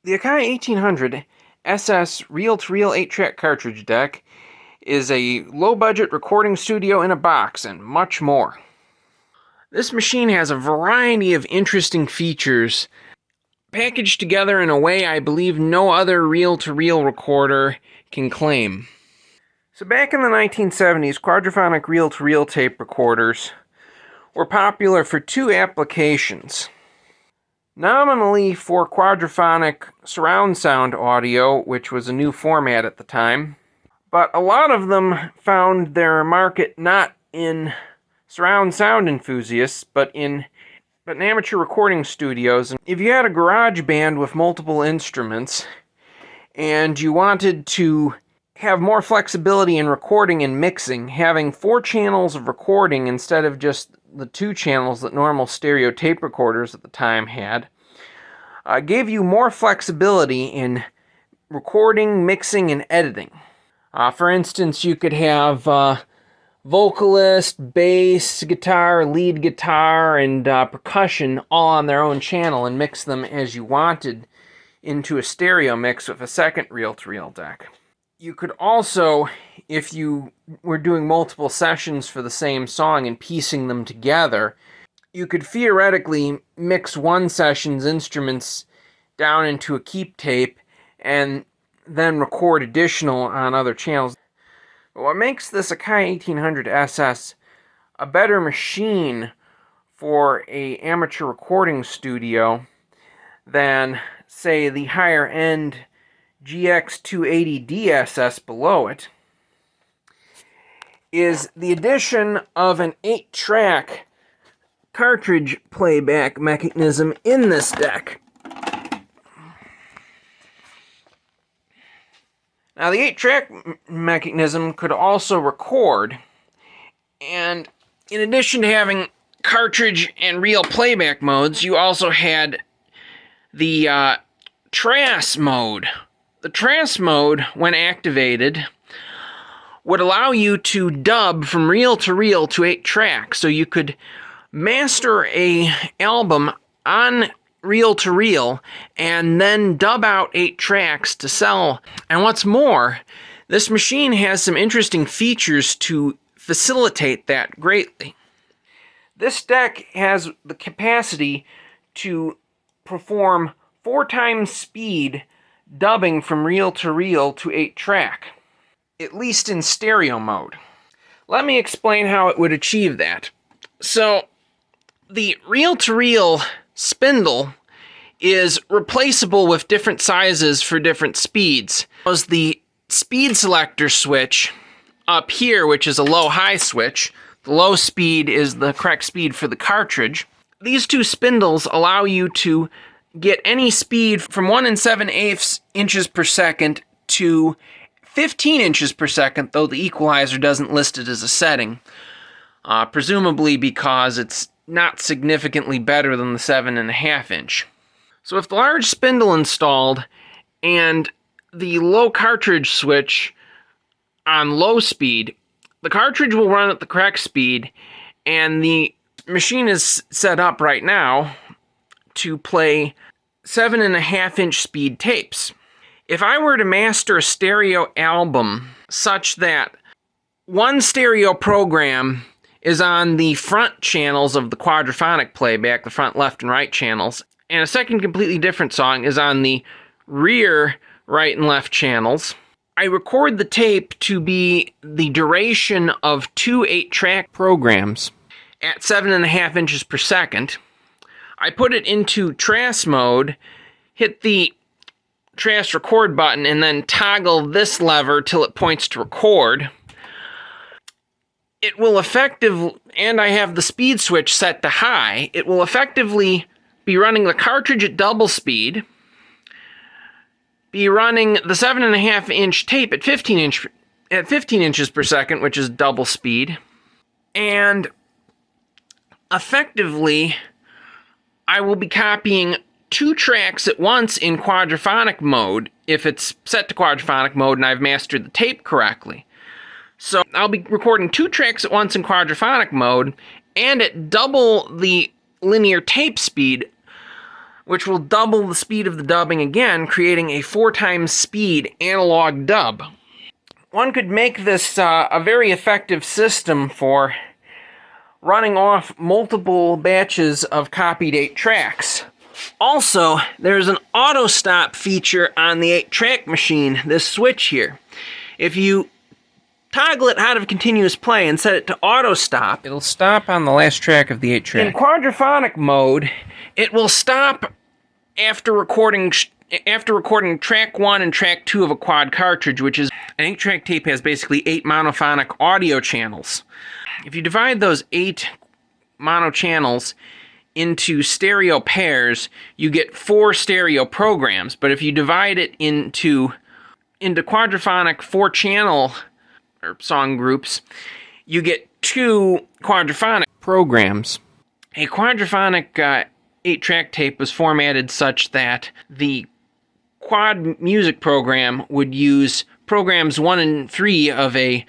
The Akai 1800 SS reel-to-reel 8-track cartridge deck is a low-budget recording studio in a box, and much more. This machine has a variety of interesting features, packaged together in a way I believe no other reel-to-reel recorder can claim. So back in the 1970s, quadraphonic reel-to-reel tape recorders were popular for two applications. Nominally for quadraphonic surround sound audio, which was a new format at the time, but a lot of them found their market not in surround sound enthusiasts, but in amateur recording studios. And if you had a garage band with multiple instruments, and you wanted to have more flexibility in recording and mixing, having 4 channels of recording instead of just the 2 channels that normal stereo tape recorders at the time had, gave you more flexibility in recording, mixing, and editing. For instance, you could have vocalist, bass, guitar, lead guitar, and percussion all on their own channel and mix them as you wanted into a stereo mix with a second reel-to-reel deck. You could also, if you were doing multiple sessions for the same song and piecing them together, you could theoretically mix one session's instruments down into a keep tape and then record additional on other channels. But what makes this Akai 1800 SS a better machine for an amateur recording studio than, say, the higher-end GX280 DSS below it is the addition of an 8-track cartridge playback mechanism in this deck. Now, the 8-track mechanism could also record, and in addition to having cartridge and reel playback modes, you also had the TRAS mode. The TRAS mode, when activated, would allow you to dub from reel to 8-track, so you could master an album on reel to reel and then dub out 8 tracks to sell. And what's more, this machine has some interesting features to facilitate that greatly. This deck has the capacity to perform 4 times speed dubbing from reel to 8-track, at least in stereo mode. Let me explain how it would achieve that. So, the reel-to-reel spindle is replaceable with different sizes for different speeds. There's the speed selector switch up here, which is a low-high switch. The low speed is the correct speed for the cartridge. These 2 spindles allow you to get any speed from 1 7/8 inches per second to 15 inches per second, though the equalizer doesn't list it as a setting, presumably because it's not significantly better than the 7.5 inch. So with the large spindle installed and the low cartridge switch on low speed, the cartridge will run at the correct speed, and the machine is set up right now to play 7.5 inch speed tapes. If I were to master a stereo album such that one stereo program is on the front channels of the quadraphonic playback, the front left and right channels, and a second completely different song is on the rear right and left channels, I record the tape to be the duration of 2 8-track programs at 7.5 inches per second. I put it into TRAS mode, hit the TRAS record button, and then toggle this lever till it points to record. It will and I have the speed switch set to high, it will effectively be running the cartridge at double speed, be running the 7.5 inch tape at 15 inches per second, which is double speed, and effectively I will be copying 2 tracks at once in quadraphonic mode if it's set to quadraphonic mode and I've mastered the tape correctly. So I'll be recording 2 tracks at once in quadraphonic mode, and at double the linear tape speed, which will double the speed of the dubbing again, creating a 4 times speed analog dub. One could make this a very effective system for running off multiple batches of copied 8 tracks. Also, there's an auto stop feature on the 8-track machine, this switch here. If you toggle it out of continuous play and set it to auto stop, it'll stop on the last track of the 8-track. In quadraphonic mode, it will stop after recording track 1 and track 2 of a quad cartridge, which is an 8-track tape has basically 8 monophonic audio channels. If you divide those 8 mono channels into stereo pairs, you get 4 stereo programs. But if you divide it into quadraphonic 4-channel or song groups, you get 2 quadraphonic programs. A quadraphonic 8-track tape was formatted such that the quad music program would use programs 1 and 3 of a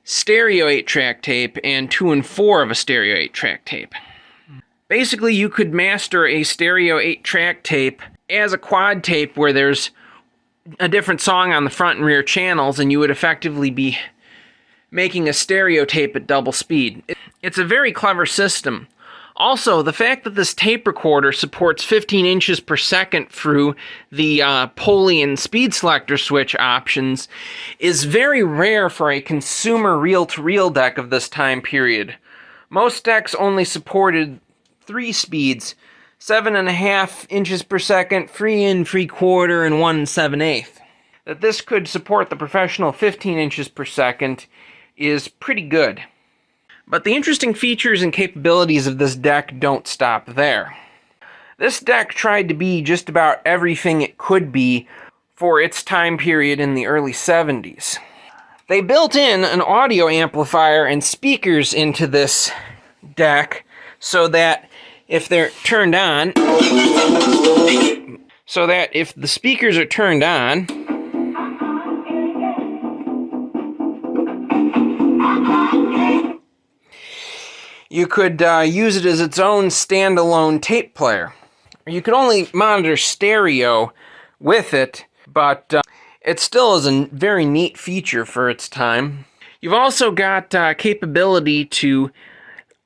stereo 8-track tape and 2 and 4 of a stereo 8-track tape. Basically, you could master a stereo 8-track tape as a quad tape where there's a different song on the front and rear channels, and you would effectively be making a stereo tape at double speed. It's a very clever system. Also, the fact that this tape recorder supports 15 inches per second through the pulley and speed selector switch options is very rare for a consumer reel-to-reel deck of this time period. Most decks only supported 3 speeds, 7.5 inches per second, 3 3/4, and 1 7/8. That this could support the professional 15 inches per second is pretty good. But the interesting features and capabilities of this deck don't stop there. This deck tried to be just about everything it could be for its time period in the early 70s. They built in an audio amplifier and speakers into this deck so that if they're turned on, if the speakers are turned on, you could use it as its own standalone tape player. You could only monitor stereo with it, but it still is a very neat feature for its time. You've also got capability to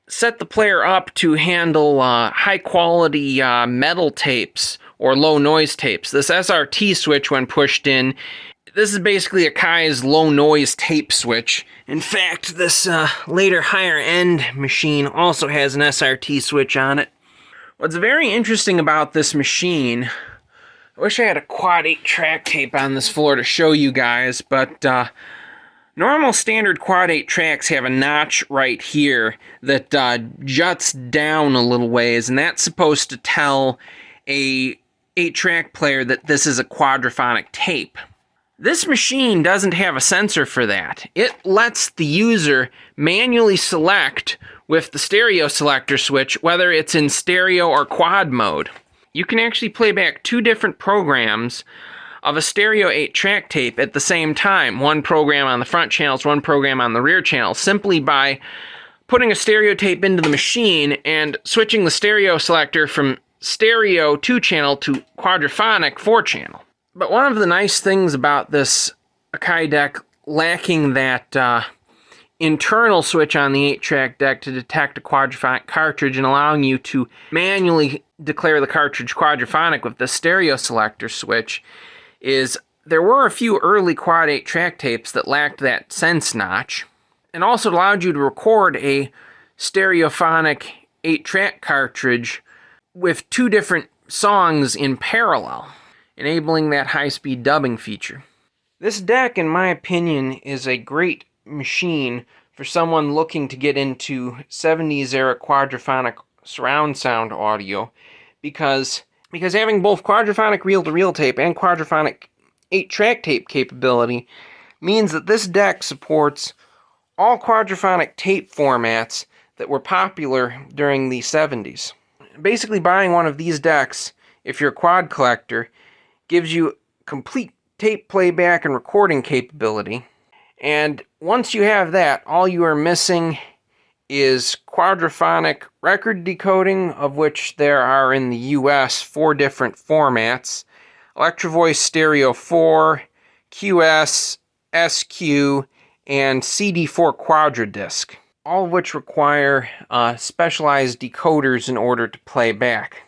set the player up to handle high-quality metal tapes or low-noise tapes. This SRT switch, when pushed in, this is basically Akai's low-noise tape switch. In fact, this later higher-end machine also has an SRT switch on it. What's very interesting about this machine, I wish I had a quad 8-track tape on this floor to show you guys, but normal standard quad 8 tracks have a notch right here that juts down a little ways, and that's supposed to tell a 8-track player that this is a quadraphonic tape. This machine doesn't have a sensor for that. It lets the user manually select with the stereo selector switch whether it's in stereo or quad mode. You can actually play back 2 different programs of a stereo 8-track tape at the same time. One program on the front channels, one program on the rear channels, simply by putting a stereo tape into the machine and switching the stereo selector from stereo 2-channel to quadraphonic 4-channel. But one of the nice things about this Akai deck lacking that internal switch on the 8-track deck to detect a quadraphonic cartridge and allowing you to manually declare the cartridge quadraphonic with the stereo selector switch is there were a few early quad 8-track tapes that lacked that sense notch, and also allowed you to record a stereophonic 8-track cartridge with 2 different songs in parallel, enabling that high-speed dubbing feature. This deck, in my opinion, is a great machine for someone looking to get into 70s-era quadraphonic surround sound audio, because having both quadraphonic reel-to-reel tape and quadraphonic 8-track tape capability means that this deck supports all quadraphonic tape formats that were popular during the 70s. Basically, buying one of these decks, if you're a quad collector, gives you complete tape playback and recording capability. And once you have that, all you are missing is quadraphonic record decoding, of which there are in the US 4 different formats: Electro Voice Stereo 4, QS, SQ, and CD4 Quadradisc, all of which require specialized decoders in order to play back.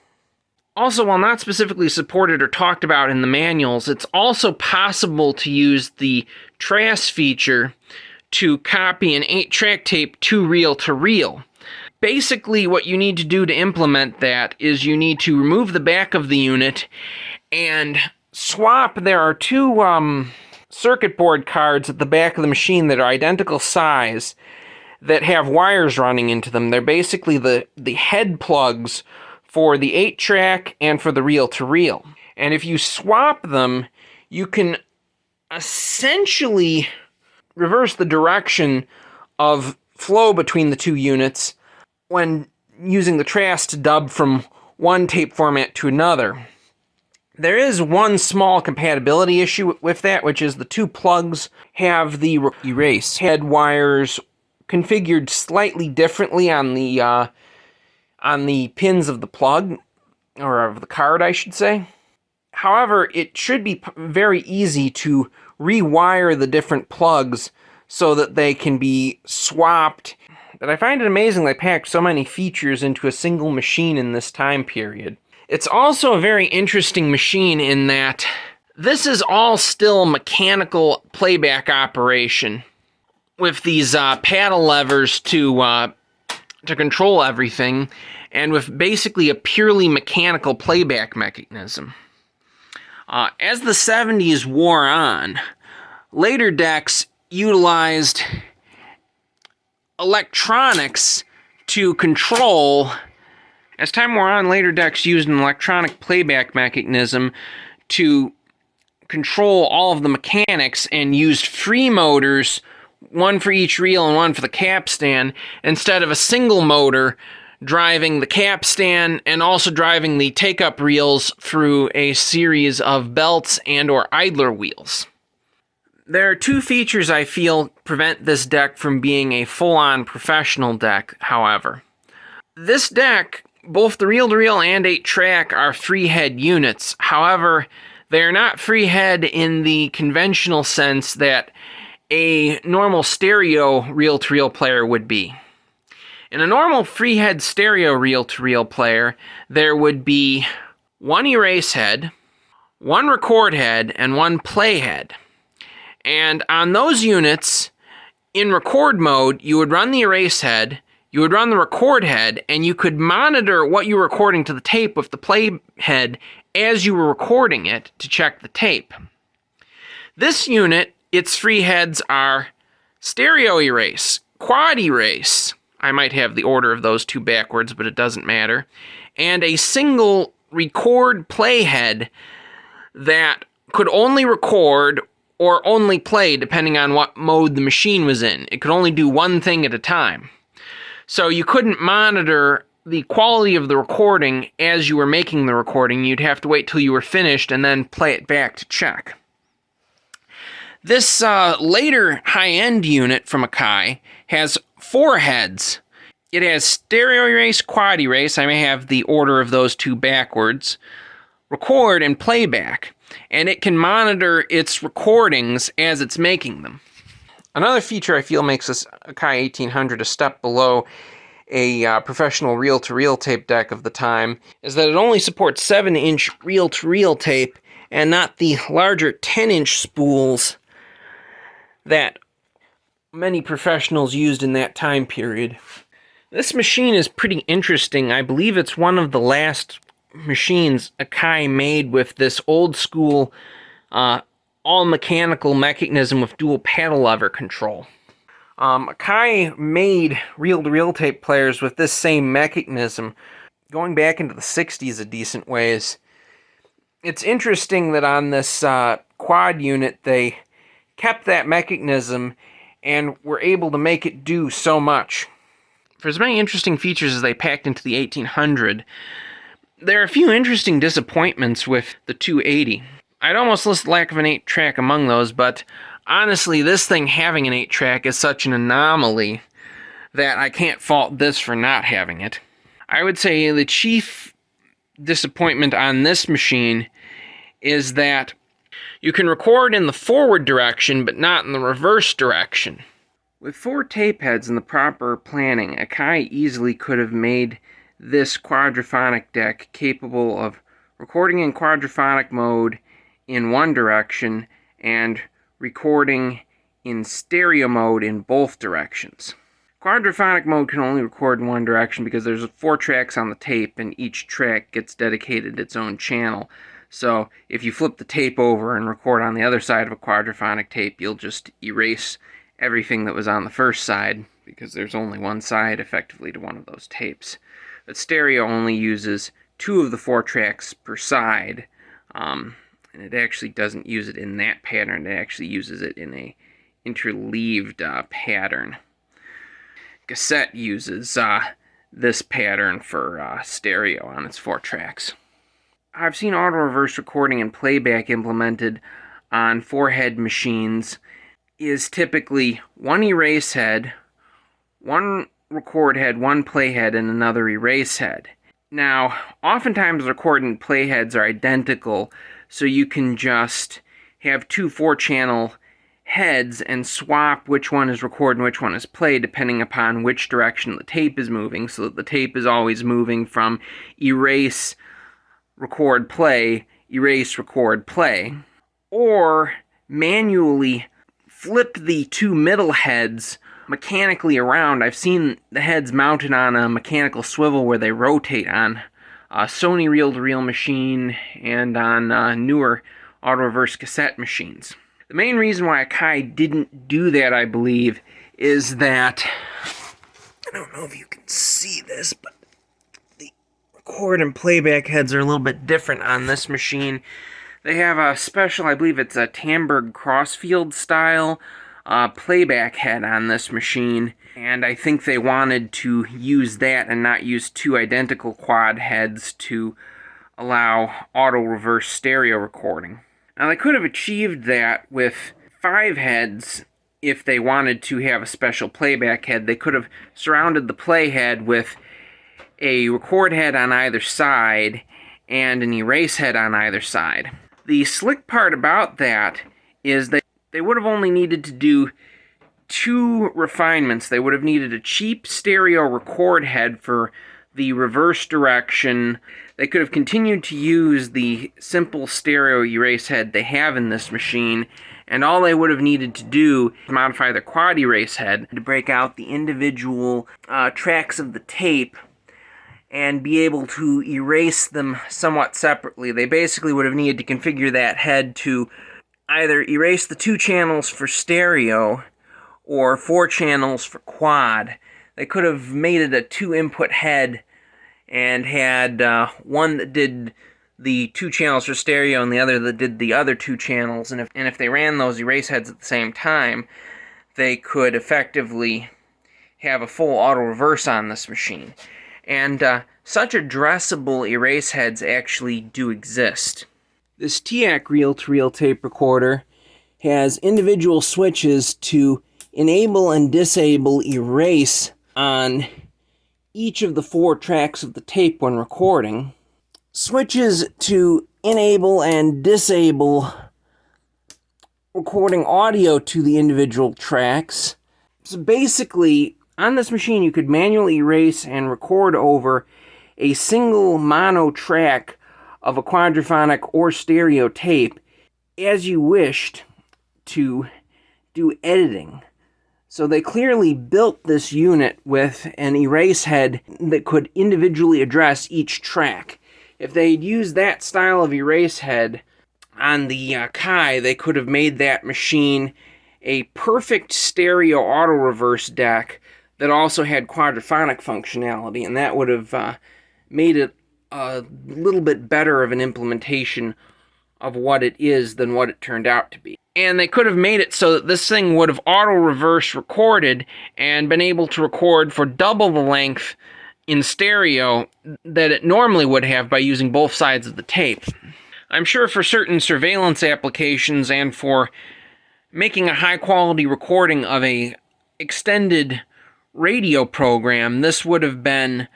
Also, while not specifically supported or talked about in the manuals, it's also possible to use the TRAS feature to copy an 8-track tape to reel-to-reel. Basically, what you need to do to implement that is you need to remove the back of the unit and swap. There are two circuit board cards at the back of the machine that are identical size that have wires running into them. They're basically the head plugs for the 8-track and for the reel-to-reel. And if you swap them, you can essentially reverse the direction of flow between the two units when using the TRAS to dub from one tape format to another. There is one small compatibility issue with that, which is the two plugs have the erase head wires configured slightly differently on the pins of the plug, or of the card, I should say. However, it should be very easy to rewire the different plugs so that they can be swapped. But I find it amazing they packed so many features into a single machine in this time period. It's also a very interesting machine in that this is all still mechanical playback operation with these paddle levers to control everything, and with basically a purely mechanical playback mechanism. As the 70s wore on, later decks utilized electronics to control. As time wore on, later decks used an electronic playback mechanism to control all of the mechanics and used free motors, one for each reel and one for the capstan, instead of a single motor driving the capstan and also driving the take-up reels through a series of belts and or idler wheels. There are two features I feel prevent this deck from being a full-on professional deck, however. This deck, both the reel-to-reel and 8-track, are free-head units. However, they are not free-head in the conventional sense that a normal stereo reel-to-reel player would be. In a normal free-head stereo reel-to-reel player, there would be one erase head, one record head, and one play head. And on those units, in record mode, you would run the erase head, you would run the record head, and you could monitor what you were recording to the tape with the play head as you were recording it to check the tape. This unit, its free heads are stereo erase, quad erase, I might have the order of those two backwards, but it doesn't matter, and a single record play head that could only record or only play depending on what mode the machine was in. It could only do one thing at a time. So you couldn't monitor the quality of the recording as you were making the recording. You'd have to wait till you were finished and then play it back to check. This later high-end unit from Akai has 4 heads. It has stereo erase, quad erase, I may have the order of those two backwards, record and playback, and it can monitor its recordings as it's making them. Another feature I feel makes this Akai 1800 a step below a professional reel-to-reel tape deck of the time is that it only supports 7-inch reel-to-reel tape and not the larger 10-inch spools that many professionals used in that time period. This machine is pretty interesting. I believe it's one of the last machines Akai made with this old school all-mechanical mechanism with dual paddle lever control. Akai made reel-to-reel tape players with this same mechanism going back into the 60s a decent ways. It's interesting that on this quad unit they kept that mechanism and were able to make it do so much. For as many interesting features as they packed into the 1800, there are a few interesting disappointments with the 280. I'd almost list lack of an 8-track among those, but honestly, this thing having an 8-track is such an anomaly that I can't fault this for not having it. I would say the chief disappointment on this machine is that you can record in the forward direction, but not in the reverse direction. With 4 tape heads and the proper planning, Akai easily could have made this quadraphonic deck capable of recording in quadraphonic mode in one direction and recording in stereo mode in both directions. Quadraphonic mode can only record in one direction because there's 4 tracks on the tape and each track gets dedicated its own channel. So if you flip the tape over and record on the other side of a quadraphonic tape, you'll just erase everything that was on the first side because there's only one side effectively to one of those tapes. But stereo only uses 2 of the 4 tracks per side, and it actually doesn't use it in that pattern. It actually uses it in a interleaved pattern. Cassette uses this pattern for stereo on its 4 tracks. I've seen auto-reverse recording and playback implemented on 4-head machines is typically 1 erase head, 1 record head, 1 play head, and another erase head. Now, oftentimes record and play heads are identical, so you can just have 2 4-channel heads and swap which one is record and which one is play depending upon which direction the tape is moving, so that the tape is always moving from erase, record, play, erase, record, play. Or manually flip the 2 middle heads mechanically around. I've seen the heads mounted on a mechanical swivel where they rotate on a Sony reel-to-reel machine and on newer auto-reverse cassette machines. The main reason why Akai didn't do that, I believe, is that, I don't know if you can see this, but the record and playback heads are a little bit different on this machine. They have a special, I believe it's a Tamberg Crossfield style playback head on this machine, and I think they wanted to use that and not use 2 identical quad heads to allow auto-reverse stereo recording. Now they could have achieved that with 5 heads if they wanted to have a special playback head. They could have surrounded the play head with a record head on either side and an erase head on either side. The slick part about that is that they would have only needed to do 2 refinements. They would have needed a cheap stereo record head for the reverse direction. They could have continued to use the simple stereo erase head they have in this machine, and all they would have needed to do is modify the quad erase head to break out the individual tracks of the tape and be able to erase them somewhat separately. They basically would have needed to configure that head to either erase the 2 channels for stereo or 4 channels for quad. They could have made it a 2-input head and had one that did the 2 channels for stereo and the other that did the other 2 channels. And if they ran those erase heads at the same time, they could effectively have a full auto reverse on this machine. And such addressable erase heads actually do exist. This TAC reel-to-reel tape recorder has individual switches to enable and disable erase on each of the 4 tracks of the tape when recording. Switches to enable and disable recording audio to the individual tracks. So basically, on this machine you could manually erase and record over a single mono track of a quadraphonic or stereo tape as you wished to do editing. So they clearly built this unit with an erase head that could individually address each track. If they'd used that style of erase head on the Akai, they could have made that machine a perfect stereo auto reverse deck that also had quadraphonic functionality, and that would have made it a little bit better of an implementation of what it is than what it turned out to be. And they could have made it so that this thing would have auto-reverse recorded and been able to record for double the length in stereo that it normally would have by using both sides of the tape. I'm sure for certain surveillance applications and for making a high-quality recording of a extended radio program, this would have been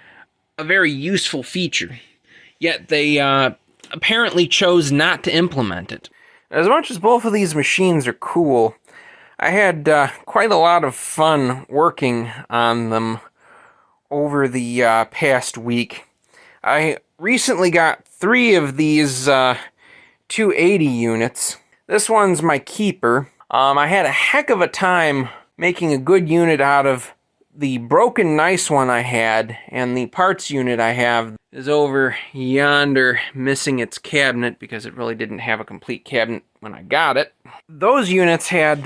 a very useful feature. Yet they apparently chose not to implement it. As much as both of these machines are cool, I had quite a lot of fun working on them over the past week. I recently got 3 of these 280 units. This one's my keeper. I had a heck of a time making a good unit out of the broken nice one I had, and the parts unit I have is over yonder missing its cabinet because it really didn't have a complete cabinet when I got it. Those units had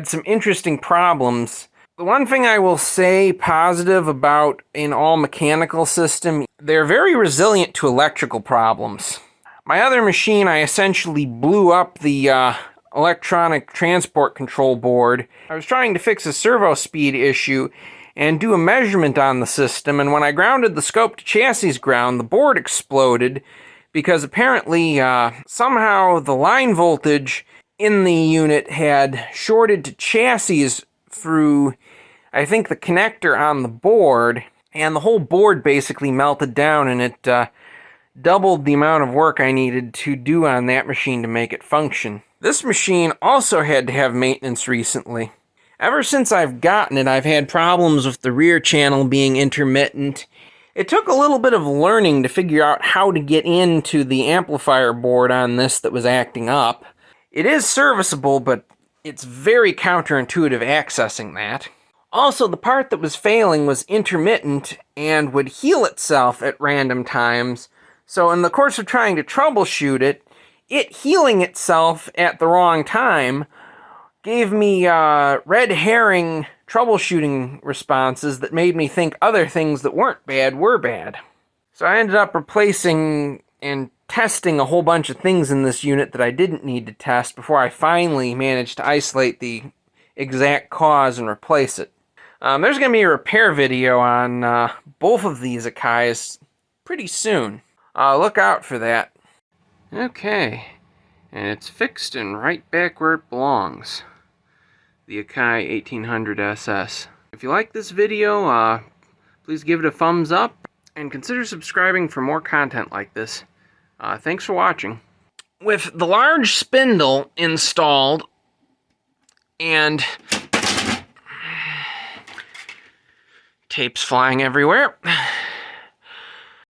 some interesting problems. The one thing I will say positive about an all-mechanical system, they're very resilient to electrical problems. My other machine, I essentially blew up the electronic transport control board. I was trying to fix a servo speed issue and do a measurement on the system, and when I grounded the scope to chassis ground, the board exploded because apparently somehow the line voltage in the unit had shorted to chassis through, I think, the connector on the board, and the whole board basically melted down, and it doubled the amount of work I needed to do on that machine to make it function. This machine also had to have maintenance recently. Ever since I've gotten it, I've had problems with the rear channel being intermittent. It took a little bit of learning to figure out how to get into the amplifier board on this that was acting up. It is serviceable, but it's very counterintuitive accessing that. Also, the part that was failing was intermittent and would heal itself at random times. So in the course of trying to troubleshoot it, healing itself at the wrong time gave me red herring troubleshooting responses that made me think other things that weren't bad were bad. So I ended up replacing and testing a whole bunch of things in this unit that I didn't need to test before I finally managed to isolate the exact cause and replace it. There's going to be a repair video on both of these Akais pretty soon. Look out for that. Okay, and it's fixed and right back where it belongs. The Akai 1800 SS. If you like this video, please give it a thumbs up and consider subscribing for more content like this. Thanks for watching. With the large spindle installed and tapes flying everywhere,